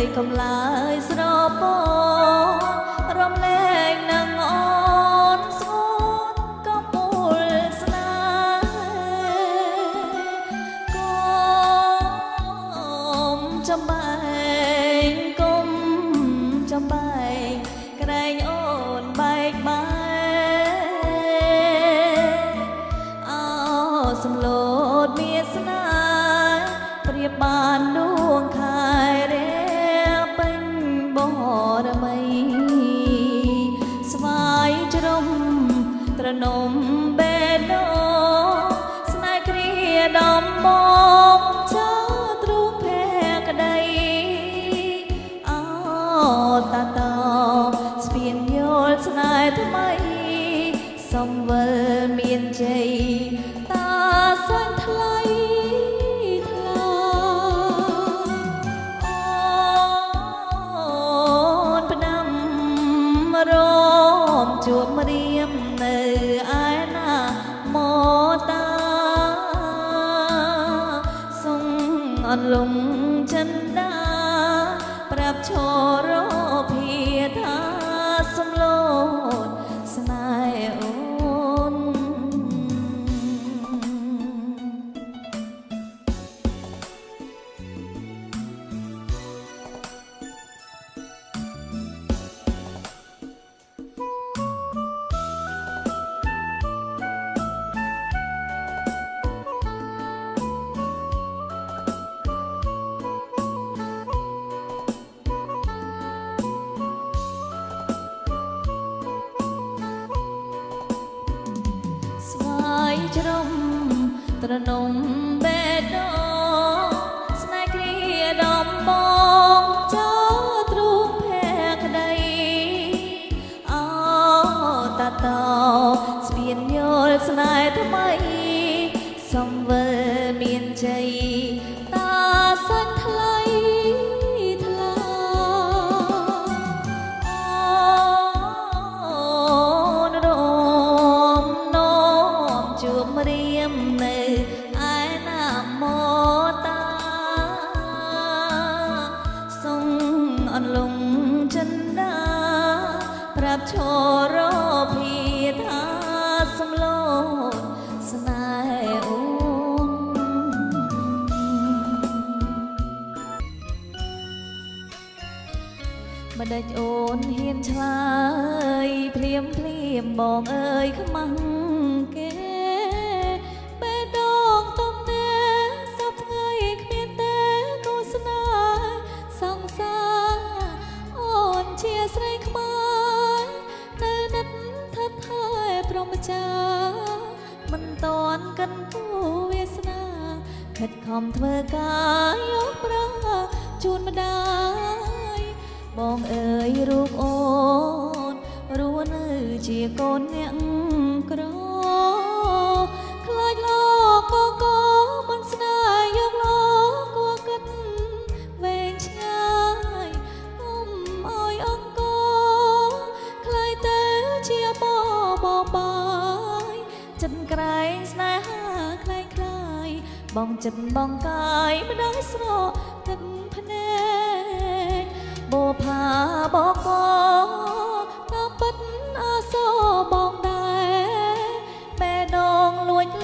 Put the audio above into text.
ยកំឡើយស្រពនរំលែងនឹងអូនស្ងួនកំពូលស្នេហ៍គុំចំបែងគុំចំបែងក្រែងអូនបែកបែអោសំឡូតមានស្នេហ៍ប្រៀបបានដួងខែរេពេញបរមីស្វាយជ្រុំត្រនំបេះដូងស្នេហ៍គ្រាដំបងចោទ្រូងភក្តីអោតាតោស្ពានយល់ស្នេហ៍ថ្មីសំវិលមានជ័យតាសាច់ថ្លៃរមជួបរៀមនៅឯណាមកតាសុងអន្លងចិនដាប្រាប់ឈរភាថាសំឡូតស្នេហ៍អូនជ្រុំត្រនំបេះដូងស្នេហ៍គ្រាដំបងចោទ្រូងភក្តីអោតាតោស្ពានយល់ស្នេហ៍ថ្មីសំវិលមានជ័យតាសាច់ថ្លៃថ្លាអូនរមនោមជួបរៀមនៅឯណាមកតាសុងអន្លងចិនដាប្រាប់ឈរភាថាសំឡូតស្នេហ៍អូនមិនដេចអូនហ៊ានឆ្លើយភ្លាមភ្លាមបងអើយខ្មាំងគេបេះដូងទំនេរសពថ្ងៃគ្មានទេគូស្នេហ៍សង្សារអូនជាស្រីខ្មែរនៅនិតថិតថែព្រមចាមិនតន់កិនគូវាសនាខិតខំធ្វើការយកប្រាជូនម្ដាយបងអើយរូបអូនរស់នៅជាកូនអ្នកក្រខ្លាចលោកកមិនស្នេហ៍យកលោកគួរគិតវែងឆ្ងាយកុំអោយអង្គខ្លាយទៅជាបបាយចិនក្រែងស្នេហាខ្លាយខ្លាយបងចិត្តបងកាយមិនដឹងស្រកទឹកភ្នែកបោផាបោ